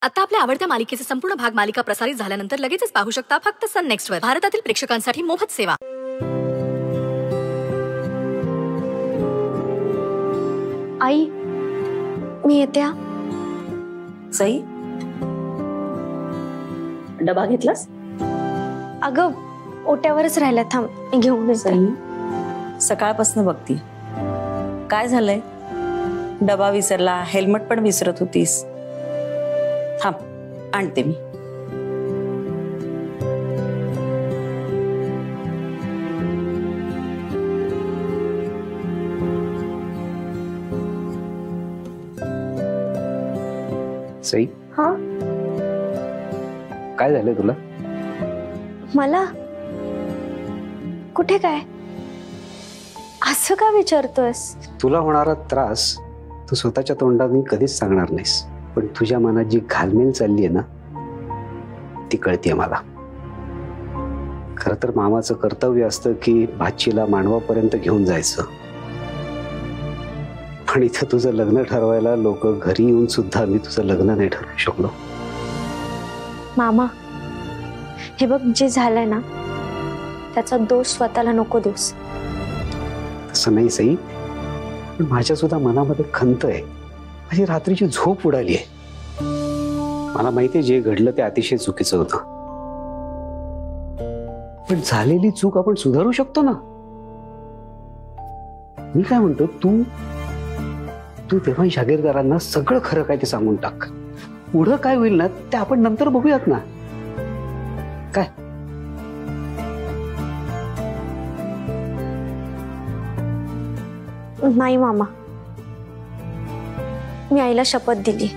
आता आपल्या आवडत्या मालिकेचे संपूर्ण भाग मालिका प्रसारित झाल्यानंतर लगेचच पाहू शकता फक्त सन नेक्स्ट वर. भारतातील प्रेक्षकांसाठी मोफत सेवा. आई, मी येते. सई, डबा घेतलास? अगं ओट्यावरच राहिला, थांब मी घेऊन सई, सकाळपासून बघती काय झालंय? डबा विसरला, हेल्मेट पण विसरत होतीस. थांब आणते मी. सई, हा काय झालंय तुला? मला कुठे काय असं का विचारतोयस? तुला होणारा त्रास तू स्वतःच्या तोंडाने कधीच सांगणार नाहीस, पण तुझ्या मनात जी घालमेल चालली आहे ना ती कळतीये मला. खर तर मामाचं कर्तव्य असतं की भाचीला मांडवापर्यंत घेऊन जायचं, पण इथं तुझं लग्न ठरवायला लोक घरी येऊन सुद्धा मी तुझं लग्न नाही ठरवू शकलो. मामा, हे बघ, जे झालंय ना त्याचा दोष स्वतःला नको देऊस. तसं नाही सई, पण माझ्या सुद्धा मनामध्ये खंत आहे. माझी रात्रीची झोप उडाली आहे. मला माहितीये जे घडलं ते अतिशय चुकीचं होतं, पण झालेली चूक आपण सुधारू शकतो ना. मी काय म्हणतो, तू तेव्हा जागीरदारांना सगळं खरं काय ते सांगून टाक. पुढं काय होईल ना ते आपण नंतर बघूयात ना. काय नाही मामा, मी आईला शपथ दिली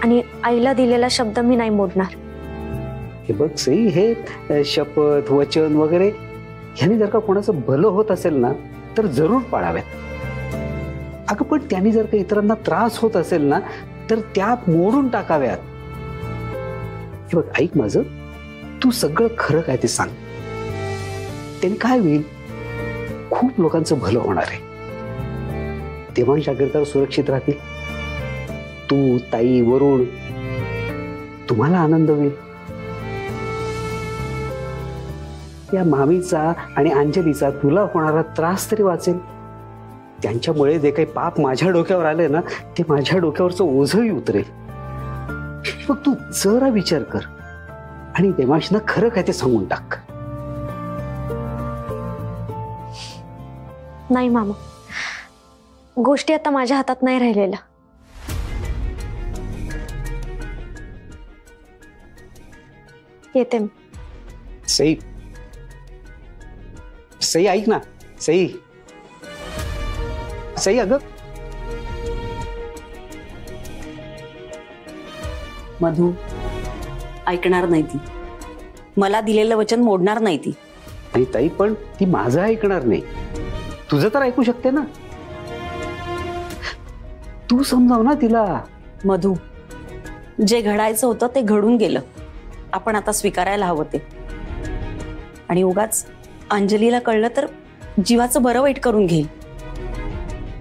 आणि आईला दिलेला शब्द मी नाही मोडणार. हे बघ सई, हे शपथ वचन वगैरे ह्यानी जर का कोणाचं भलं होत असेल ना तर जरूर पाळाव्यात. अगं पण त्यांनी जर का इतरांना त्रास होत असेल ना तर त्या मोडून टाकाव्यात. हे बघ, ऐक माझं, तू सगळं खरं काय ते सांग. त्यांनी काय होईल, खूप लोकांचं भलं होणार आहे. तेव्हा जागीरदार सुरक्षित राहतील. तू, ताई, वरुण, तुम्हाला आनंद होईल. या मामीचा आणि अंजलीचा तुला होणारा त्रास तरी वाचेल. त्यांच्यामुळे जे काही पाप माझ्या डोक्यावर आले ना ते माझ्या डोक्यावरचं ओझही उतरेल. मग तू जरा विचार कर आणि देवांशना खरं काय ते सांगून टाक. नाही मामा, गोष्टी आता माझ्या हातात नाही राहिलेल्या. येते मी. सई, सई ऐक ना. सई, सई, अगं मधू ऐकणार नाही ती. मला दिलेलं वचन मोडणार नाही ती. आणि ताई, पण ती माझं ऐकणार नाही. तुझं तर ऐकू शकते ना. तू समजाव ना तिला. मधू, जे घडायचं होतं ते घडून गेलं. आपण आता स्वीकारायला हवं ते. आणि उगाच अंजलीला कळलं तर जीवाचं बरं वाईट करून घेईल.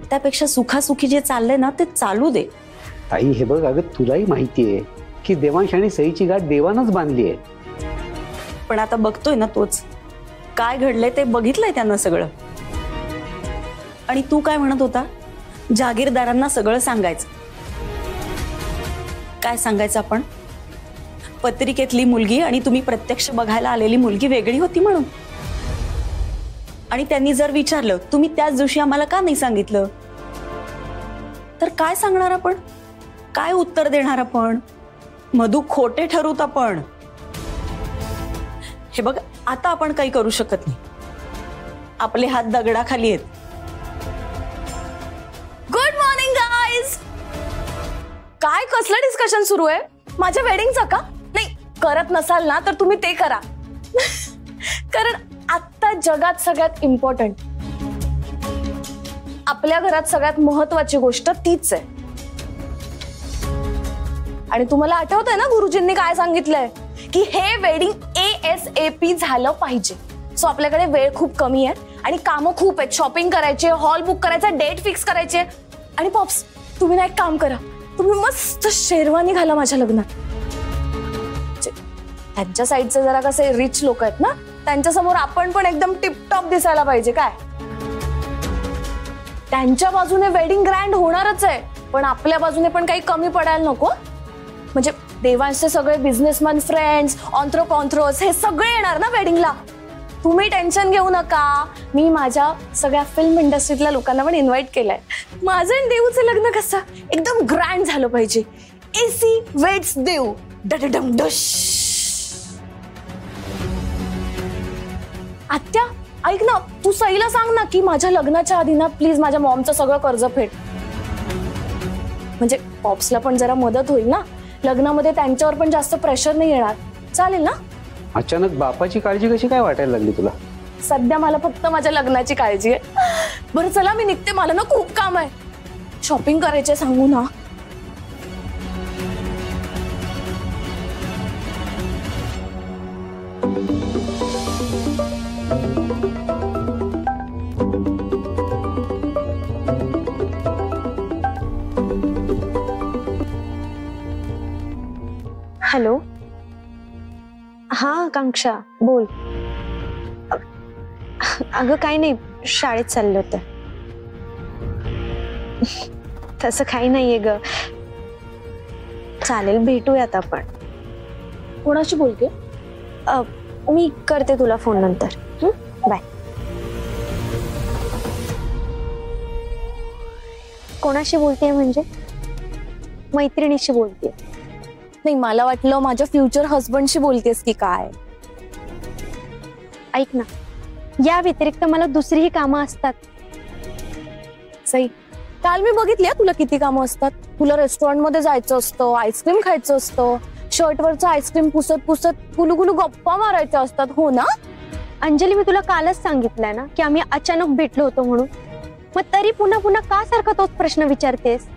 त्यापेक्षा सुखासुखी जे चाललंय ना ते चालू दे. ताई, हे बघ, अगं तुलाही माहितीये की देवांश आणि सईची गाठ देवानच बांधली आहे. पण आता बघतोय ना तोच, काय घडलंय ते बघितलंय त्यानं सगळं. आणि तू काय म्हणत होता, जागीरदारांना सगळं सांगायचं. काय सांगायचं आपण? पत्रिकेतली मुलगी आणि तुम्ही प्रत्यक्ष बघायला आलेली मुलगी वेगळी होती म्हणून. आणि त्यांनी जर विचारलं तुम्ही त्याच दिवशी आम्हाला का नाही सांगितलं तर काय सांगणार आपण? काय उत्तर देणार आपण? मधू, खोटे ठरवत आपण. हे बघ, आता आपण काही करू शकत नाही. आपले हात दगडाखाली आहेत. Good morning guys. काय कसलं डिस्कशन सुरू आहे? माझ्या वेडिंगचं का? नाही, करत नसाल ना तर तुम्ही ते करा. कारण आता जगात सगळ्यात इम्पॉर्टंट, आपल्या घरात सगळ्यात महत्वाची गोष्ट तीच आहे. आणि तुम्हाला आठवतंय ना गुरुजींनी काय सांगितलंय की हे वेडिंग ASAP झालं पाहिजे. सो आपल्याकडे वेळ खूप कमी आहे आणि कामं खूप आहेत. शॉपिंग करायचे, हॉल बुक करायचा, डेट फिक्स करायचे. आणि पॉप्स, तुम्ही ना एक काम करा, तुम्ही मस्त शेरवानी घाला माझ्या लग्नात. त्यांच्या साईडचे जरा कसे रिच लोक आहेत ना, त्यांच्या समोर आपण पण एकदम टिपटॉप दिसायला पाहिजे. काय त्यांच्या बाजूने वेडिंग ग्रँड होणारच आहे, पण आपल्या बाजूने पण काही कमी पडायला नको. म्हणजे देवांचे सगळे बिझनेसमॅन फ्रेंड्स, ऑन्थ्रोपॉन्थ्रोस हे सगळे येणार ना वेडिंगला. तुम्ही टेन्शन घेऊ नका, मी माझ्या सगळ्या फिल्म इंडस्ट्रीतल्या लोकांना पण इन्व्हाइट केलंय. माझं आणि देवचं लग्न कसं एकदम ग्रँड झालं पाहिजे. एसी वेट्स देव डडडम डश. आत्या ऐक ना, तू सईला सांग ना की माझ्या लग्नाच्या आधी ना प्लीज माझ्या मॉमचं सगळं कर्ज फेड. म्हणजे पॉप्सला पण जरा मदत होईल ना, लग्नामध्ये त्यांच्यावर पण जास्त प्रेशर नाही येणार. चालेल ना? अचानक बापाची काळजी कशी काय वाटायला लागली तुला? सध्या मला फक्त माझ्या लग्नाची काळजी आहे. बरं चला मी निघते, मला ना खूप काम आहे. शॉपिंग करायचे सांगू ना. हॅलो. हा आकांक्षा बोल. अगं काही नाही, शाळेत चाललं होतं. तसं काही नाहीये ग. चालेल, भेटूयात आपण. कोणाशी बोलते? मी करते तुला फोन नंतर. बाय. कोणाशी बोलतेय म्हणजे? मैत्रिणीशी बोलतेय. नाही, मला वाटलं माझ्या फ्युचर हस्बंडशी बोलतेस की काय. ऐक ना, या व्यतिरिक्त मला दुसरीही कामं असतात. सई, काल मी बघितली तुला किती कामं असतात. तुला रेस्टॉरंटमध्ये जायचं असतं, आईस्क्रीम खायचं असतं, शर्टवरचं आईस्क्रीम पुसत पुसत गुलू गुलू गप्पा मारायच्या असतात. हो ना अंजली, मी तुला कालच सांगितलंय ना की आम्ही अचानक भेटलो होतो म्हणून. मग तरी पुन्हा पुन्हा का सारखा तोच प्रश्न विचारतेस?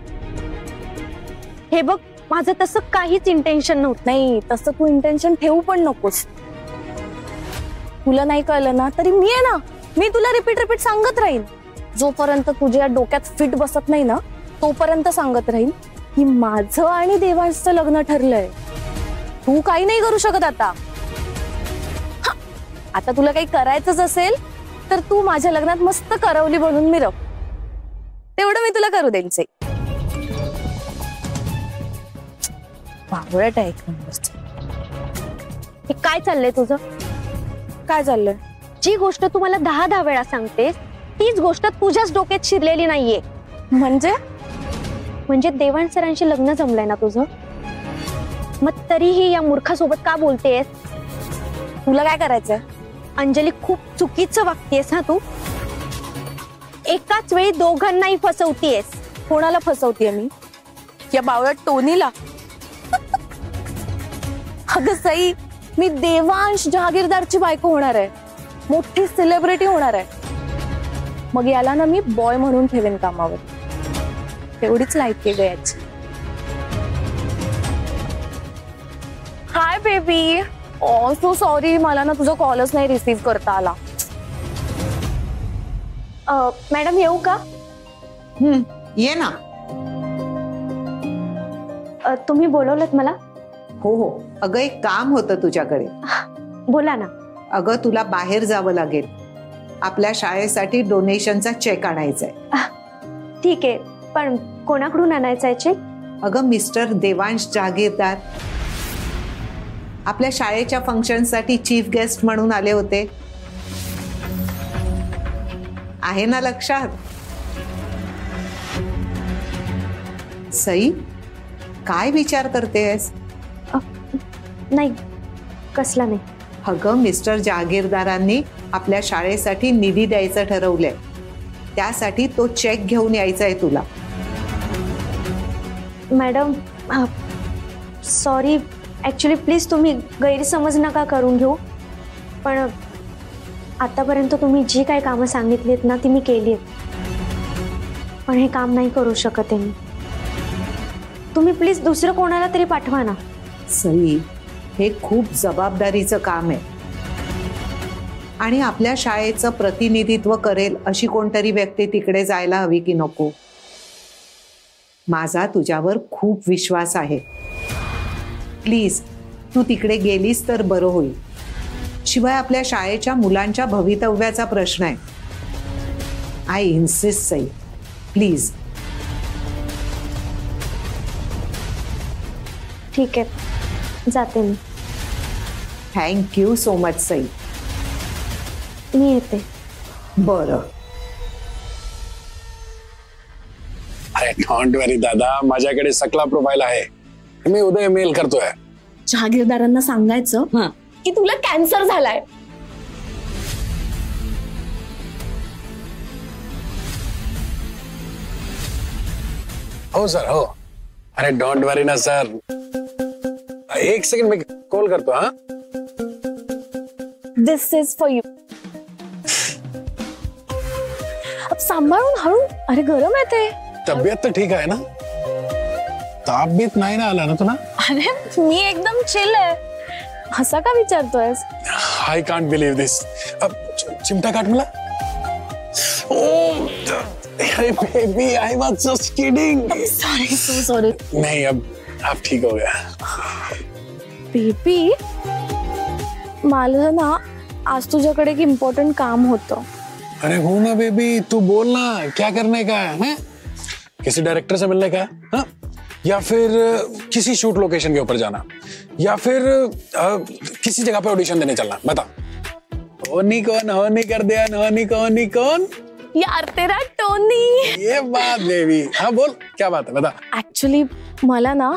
हे बघ, माझं तसं काहीच इंटेन्शन नव्हतं. नाही, तसं तू इंटेन्शन ठेवू पण नकोस. तुला नाही कळलं ना तरी मी आहे ना, मी तुला रिपीट सांगत राहीन. जोपर्यंत तुझ्या डोक्यात फिट बसत नाही ना तोपर्यंत सांगत राहीन की माझं आणि देवांचं लग्न ठरलंय. तू काही नाही करू शकत आता. आता तुला काही करायचंच असेल तर तू माझ्या लग्नात मस्त करवली बनून मिरव. तेवढं मी तुला करू देईन. बावळट आहे. हे काय चाललंय तुझं? काय चाललंय? जी गोष्ट तू मला 10 वेळा सांगतेस तीच गोष्ट तुझ्याच डोक्यात शिरलेली नाहीये. म्हणजे देवाण सरांशी लग्न जमलंय ना तुझं, मग तरीही या मूर्खासोबत का बोलतेस? तुला काय करायचंय? अंजली, खूप चुकीचं वागतेस ना तू. एकाच वेळी दोघांनाही फसवतेस. कोणाला फसवतेय मी? या बावळट टोनीला? अगं सई, मी देवांश जहागीरदारची बायको होणार आहे, मोठी सेलिब्रिटी होणार आहे. मग याला ना मी बॉय म्हणून ठेवेन कामावर. एवढीच लायकी आहे याची. Hi baby. Oh so sorry, मला ना तुझा कॉलच नाही रिसीव्ह करता आला. मॅडम येऊ का? ये ना. तुम्ही बोलवलत मला? हो हो, अगं एक काम होतं तुझ्याकडे. बोला ना. अगं तुला बाहेर जावं लागेल. आपल्या शाळेसाठी डोनेशनचा चेक आणायचा आहे. ठीक आहे, पण कोणाकडून आणायचा आहे चेक? अगं मिस्टर देवांश जहागीरदार आपल्या शाळेच्या फंक्शनसाठी चीफ गेस्ट म्हणून आले होते. आहे ना लक्षात? सई, काय विचार करतेस? नाही, कसला नाही. अगं मिस्टर जहागीरदारांनी आपल्या शाळेसाठी निधी द्यायचं ठरवलंय. त्यासाठी तो चेक घेऊन यायचा आहे तुला. मॅडम सॉरी, ऍक्च्युली प्लीज तुम्ही गैरसमज नका करून घेऊ. पण आतापर्यंत तुम्ही जी काही कामं सांगितलीत ना ती मी केली आहेत. पण हे काम नाही करू शकत आहे मी. तुम्ही प्लीज दुसरं कोणाला तरी पाठवा ना. सई, हे खूप जबाबदारीचं काम आहे आणि आपल्या शाळेचं प्रतिनिधित्व करेल अशी कोणतरी व्यक्ती तिकडे जायला हवी की नको? माझा तुझ्यावर खूप विश्वास आहे. प्लीज तू तिकडे गेलीस तर बरं होईल. शिवाय आपल्या शाळेच्या मुलांच्या भवितव्याचा प्रश्न आहे. I insist Sai, please. ठीक आहे, जाते मी. Thank you so much Sai. मी येते. बरं. अरे डोंट वरी दादा, माझ्याकडे सकला प्रोफाईल आहे. मी उद्या मेल करतोय. जहागीरदारांना सांगायचं की तुला कॅन्सर झालाय. हो सर, हो. अरे डोंट वरी ना सर. एक सेकंड, मी कॉल करतो. हा, दिस इज फॉर यू. अब सांभाळून हळू. अरे गरम आहे ते. तब्येत तर ठीक आहे ना? ताप बीत नाही ना आला ना तुला? अरे मी एकदम चिल आहे. असा का विचारतोयस? आय कांट बिलीव्ह दिस. चिमटा काट मला. अरे baby, I was just kidding. Sorry, so sorry. नहीं, अब ठीक हो गया. बेबी, मला ना आज तुझ्याकडे एक इम्पोर्टंट काम होतं. अरे हो ना बेबी, तू बोल ना, क्या करने का है? किसी डायरेक्टर से मिलने का है? हाँ? या फिर किसी शूट लोकेशन के ऊपर जाना, या फिर किसी जगह पे ऑडिशन देने चलना. बता. होनी कौन, होनी कर दिया. होनी कौन? यार तेरा टोनी. ये बात बेबी. हाँ बोल, क्या बात है, बता. ऍक्च्युली मला ना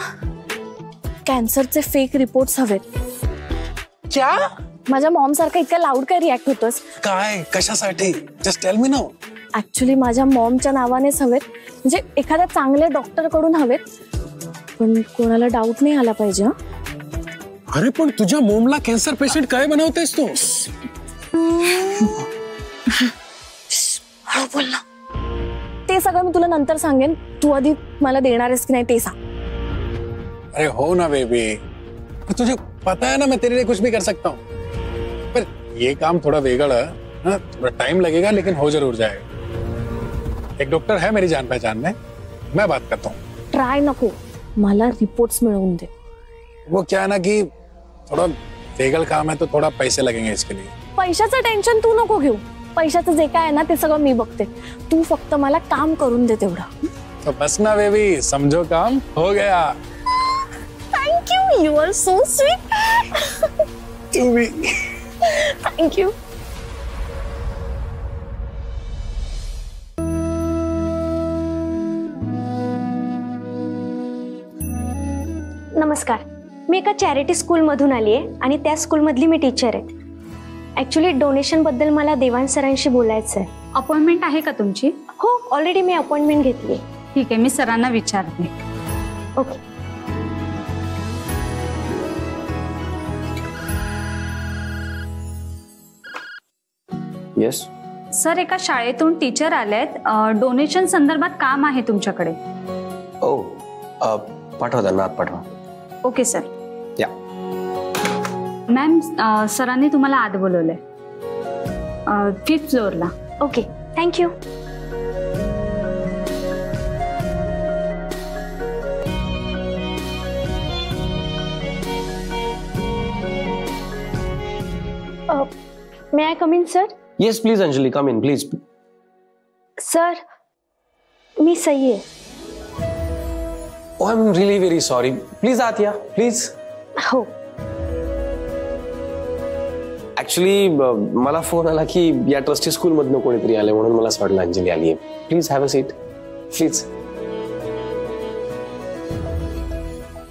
कॅन्सरचे फेक रिपोर्ट्स हवेत. क्या? माझ्या मॉम सारखा इतका लाऊड काय रिॲक्ट होतोस? काय, कशासाठी? Just tell me now. Actually माझ्या मॉमच्या नावानेच हवेत. म्हणजे एखाद्या चांगल्या डॉक्टर कडून हवेत, पण कोणाला डाऊट नाही आला पाहिजे. अरे पण तुझ्या मॉमला कॅन्सर पेशंट काय बनवतेस तू? हळू बोल ना. ते सगळं मी तुला नंतर सांगेन. तू आधी मला देणार आहेस की नाही ते सांग. अरे हो ना बेबी, तुझे पता है ना मैं तेरे लिए कुछ भी कर सकता हूँ. पर ये काम थोड़ा वेगड़ है, थोड़ा टाइम लगेगा, लेकिन हो जरूर जाएगा. एक डॉक्टर है मेरी जान पहचान में, मैं बात करता हूँ. ट्राय नको, मला रिपोर्ट्स मिळवून दे. वो क्या है ना कि थोड़ा वेगड़ काम है, तो थोड़ा पैसे लगेंगे इसके लिए. पैशाचं टेन्शन तू नको घेऊ. पैशाचं जे काय आहे ना ते सगळं मी बघते. तू फक्त मला काम करून दे तेवढं. तो बस ना बेबी, समझो काम हो गया. Thank you. You are so sweet. तू भी. Thank you. नमस्कार, मी एका चॅरिटी स्कूलमधून आली आहे आणि त्या स्कूलमधली मी टीचर आहे. ॲक्च्युली डोनेशनबद्दल मला देवान सरांशी बोलायचं आहे. अपॉइंटमेंट आहे का तुमची? हो, ऑलरेडी मी अपॉइंटमेंट घेतली आहे. ठीक आहे, मी सरांना विचारते. ओके. येस सर, एका शाळेतून टीचर आलेत. डोनेशन संदर्भात काम आहे तुमच्याकडे. ओ, पाठवा त्यांना, आत पाठवा. Okay sir. या. मॅम, सरांनी तुम्हाला आत बोलवलंय, 5th फ्लोअरला. Okay, thank you. May I come in sir? Yes please Anjali, come in please. Sir, मी सई आहे. Oh, I am really very sorry. Please आत या, प्लीज. हो. ऍक्च्युली मला फोन आला की या ट्रस्टी स्कूल मधनं कोणीतरी आले, म्हणून मला असं वाटलं अंजली आली आहे. Please have a seat, please.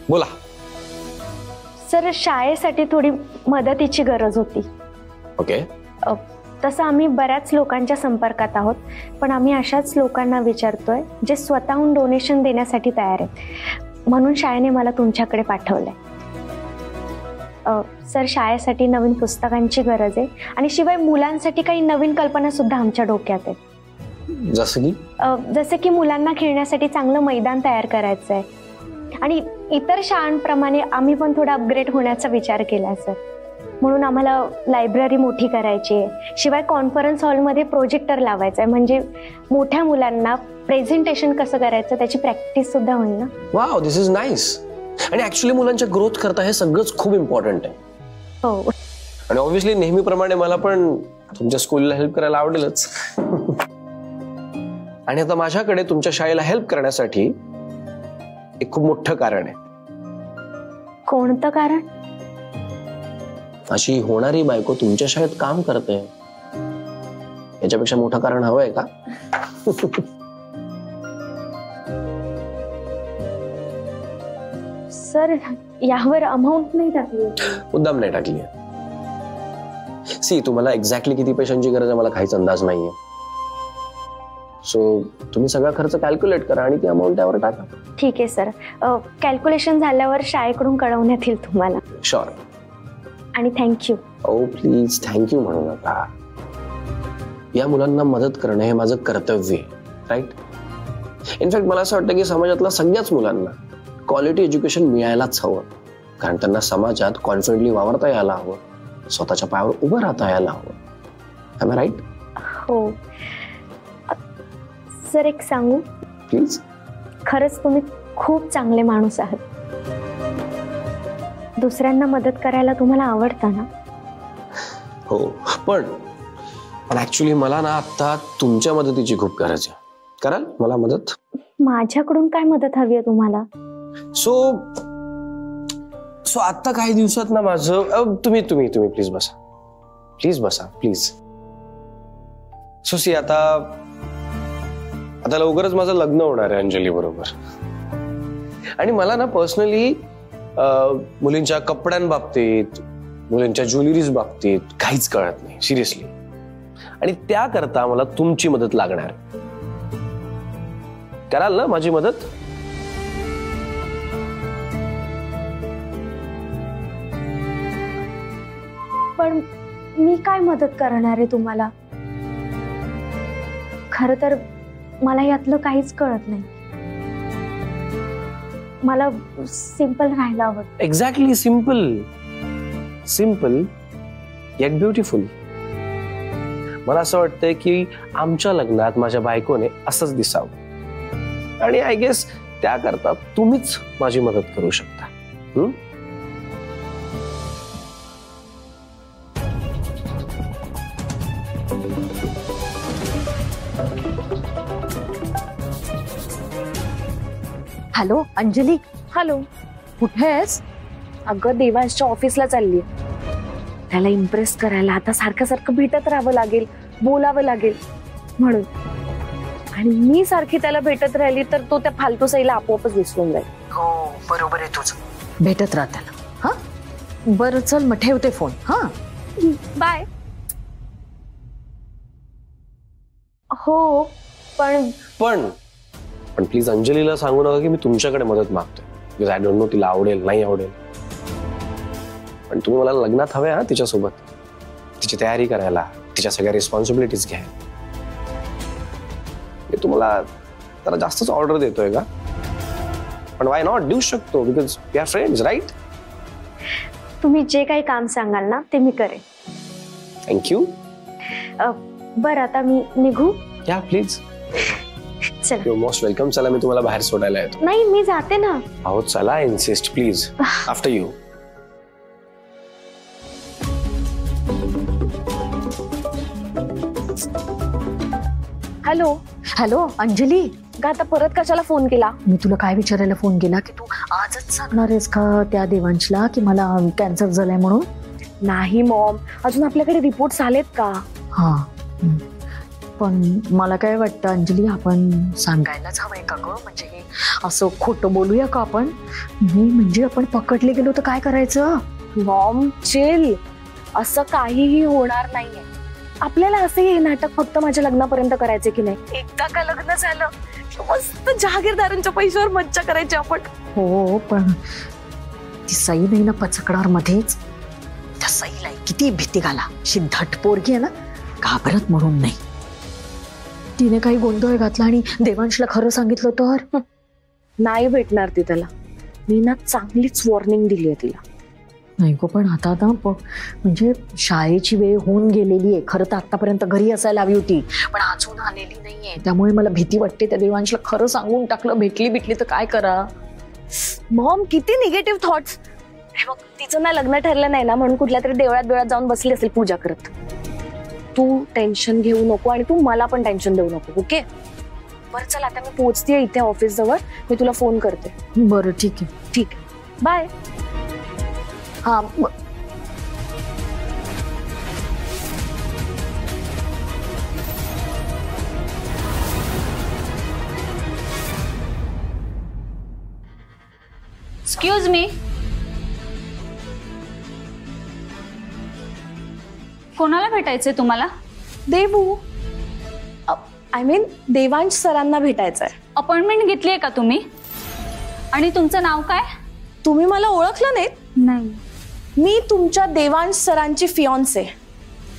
बोला. सर, शाळेसाठी थोडी मदतीची गरज होती. ओके. तसं आम्ही बऱ्याच लोकांच्या संपर्कात आहोत, पण आम्ही अशाच लोकांना विचारतोय जे स्वतःहून डोनेशन देण्यासाठी तयार आहेत. म्हणून शाळेने मला तुमच्याकडे पाठवलंय. सर, शाळेसाठी नवीन पुस्तकांची गरज आहे आणि शिवाय मुलांसाठी काही नवीन कल्पना सुद्धा आमच्या डोक्यात आहेत. जसं की मुलांना खेळण्यासाठी चांगलं मैदान तयार करायचं आहे आणि इतर शाळांप्रमाणे आम्ही पण थोडा अपग्रेड होण्याचा विचार केला सर. म्हणून आम्हाला लायब्ररी मोठी करायची आहे. शिवाय कॉन्फरन्स हॉलमध्ये प्रोजेक्टर लावायचा आहे, म्हणजे मोठ्या मुलांना प्रेझेंटेशन कसं करायचं त्याची प्रॅक्टिस सुद्धा होईल ना. Wow, this is nice. आणि ऍक्च्युली मुलांच्या ग्रोथ करता हे सगळंच खूप इम्पॉर्टंट आहे. हो. आणि ऑब्व्हियसली नेहमीप्रमाणे मला पण तुमच्या स्कूलला हेल्प करायला आवडेलच. आणि आता माझ्याकडे तुमच्या शाळेला हेल्प करण्यासाठी एक खूप मोठं कारण आहे. कोणतं कारण? अशी होणारी बायको तुमच्या शाळेत काम करते, याच्यापेक्षा मोठं कारण हवंय का? सर, यावर अमाऊंट नाही टाकली. मुद्दाम नाही टाकली. सी, तुम्हाला एक्झॅक्टली किती पैशांची गरज आहे मला काहीच अंदाज नाहीये. सो तुम्ही सगळा खर्च कॅल्क्युलेट करा आणि ती अमाऊंट त्यावर टाका. ठीक आहे सर, कॅल्क्युलेशन झाल्यावर शाळेकडून कळवण्यात येईल तुम्हाला. शुअर. आणि थँक्यू. ओ प्लीज, थँक्यू म्हणू नका. या मुलांना मदत करणं हे माझं कर्तव्य आहे, राईट? इनफॅक्ट मला असं वाटतं की समाजातल्या सगळ्याच मुलांना क्वालिटी एज्युकेशन मिळायलाच हवं, कारण त्यांना समाजात कॉन्फिडेंटली वावरता यायला हवं, स्वतःच्या पायावर उभं राहता यायला हवं. Am I right? हो सर, एक सांगू? प्लीज. खरंच तुम्ही खूप चांगले माणूस आहात. दुसऱ्यांना मदत करायला तुम्हाला आवडतं ना? हो, पण ऍक्च्युली मला ना आता तुमच्या मदतीची खूप गरज आहे. कराल मला मदत? माझ्याकडून काय मदत हवी आहे तुम्हाला? सो आता काही दिवसात ना माझं तुम्ही प्लीज बसा, प्लीज बसा, प्लीज. सो सी, आता लवकरच माझं लग्न होणार आहे अंजली बरोबर. आणि मला ना पर्सनली मुलींच्या कपड्यांबाबतीत, मुलींच्या ज्वेलरीज बाबतीत काहीच कळत नाही, सिरियसली. आणि त्याकरता मला तुमची मदत लागणार. कराल ना माझी मदत? पण मी काय मदत करणार आहे तुम्हाला? खरं तर मला यातलं काहीच कळत नाही. मला सिंपल राहायला हवं. Exactly, simple. Simple eight beautiful. मला असं वाटतंय की आमच्या लग्नात माझ्या बायकोने असंच दिसावं. आणि आय गेस त्याकरता तुम्हीच माझी मदत करू शकता. हॅलो अंजली. हॅलो, कुठे आहेस? अगं देवांशच्या ऑफिसला चालली. त्याला इम्प्रेस करायला आता सारखं सारखं भेटत राहावं लागेल, बोलावं लागेल म्हणून. आणि मी सारखी त्याला भेटत राहिली तर तो त्या फालतू सईला आपोआपच विसरून जाईल. हो बरोबर आहे तुझं, भेटत राहा त्याला. हा बरं, चल मग ठेवते फोन. हा बाय. हो, पण प्लीज अंजलीला सांगू नका की मी तुमच्याकडे मदत मागतोय. बिकॉज आय डोंट नो तिला आवडेल नाही आवडेल. पण तुम्ही मला लग्नात हवे हा तिच्यासोबत, तिची तयारी करायला, तिच्या सगळ्या रिस्पॉन्सिबिलिटीज घ्या. मी तुम्हाला जरा जास्तच ऑर्डर देतोय का? पण वाय नॉट, देऊ शकतो, because we are friends, right? तुम्ही जे काही काम सांगाल ना ते मी करेन. थँक्यू. बरं, आता मी निघू? या प्लीज. चला. You most welcome. चला मी तुम्हाला बाहेर सोडायला येतो. नाही, मी जाते ना. अहो चला, insist please. After you. Hello. Hello Anjali, का आता परत कशाला फोन केला? मी तुला काय विचारायला फोन केला की तू आजच सांगणार आहेस का त्या देवांशला की मला कॅन्सर झालाय म्हणून? नाही मॉम, अजून आपल्याकडे रिपोर्ट्स आलेत का? हा, पण मला काय वाटतं अंजली, आपण सांगायलाच हवंय का ग? म्हणजे हे असं खोटं बोलूया का आपण? म्हणजे आपण पकडले गेलो तर काय करायचं? मॉम चिल, असं काहीही होणार नाहीये. आपल्याला असं हे नाटक फक्त माझ्या लग्नापर्यंत करायचे की नाही. एकदा का लग्न झालं मस्त जहागीरदारांच्या पैशावर मज्जा करायची आपण. हो, पण ती सई नाही ना पचकणार मध्येच. त्या सईला किती भीती घाला, अशी धट पोरगी आहे ना, घाबरत म्हणून नाही. तिने काही गोंधळ घातला आणि देवांशला खरं सांगितलं तर नाही भेटणार ती त्याला. मी ना चांगलीच वॉर्निंग दिली आहे तिला. नाही गो, पण आता म्हणजे शाळेची वेळ होऊन गेलेली आहे. खरं तर आतापर्यंत घरी असायला हवी होती, पण अजून आलेली नाहीये. त्यामुळे मला भीती वाटते. त्या देवांशला खरं सांगून टाकलं, भेटली तर काय करा. मॉम, किती निगेटिव्ह थॉट्स. हे बघ, तिचं ना लग्न ठरलं नाही ना म्हणून कुठल्या तरी देवळात जाऊन बसली असेल पूजा करत. तू टेन्शन घेऊ नको आणि तू मला पण टेन्शन देऊ नको. ओके, बरं चल आता मी पोहोचतेय इथे ऑफिस जवळ. मी तुला फोन करते. बरं ठीक आहे. ठीक आहे, बाय. हा एक्सक्यूज मी, कोणाला भेटायचंय तुम्हाला? देवू, आय मीन देवांश सरांना भेटायचंय. अपॉइंटमेंट घेतली आहे का तुम्ही? आणि तुमचं नाव काय? तुम्ही मला ओळखलं नाहीत? नाही. मी तुमच्या देवांश सरांची फियॉन्से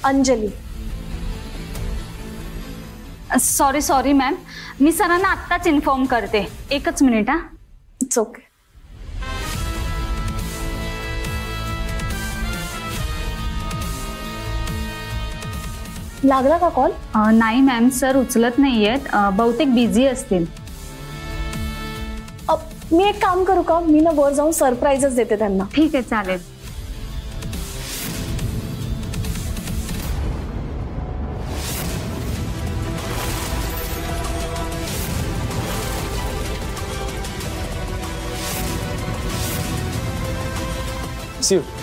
अंजली. सॉरी मॅम, मी सरांना आत्ताच इन्फॉर्म करते. एकच मिनिट. हा, इट्स ओके. लागला का कॉल? नाही मॅम, सर उचलत नाहीयेत. बहुतेक बिझी असतील. मी एक काम करू का? मी ना वर जाऊन सरप्राईजच देते त्यांना. ठीक आहे, चालेल. See you.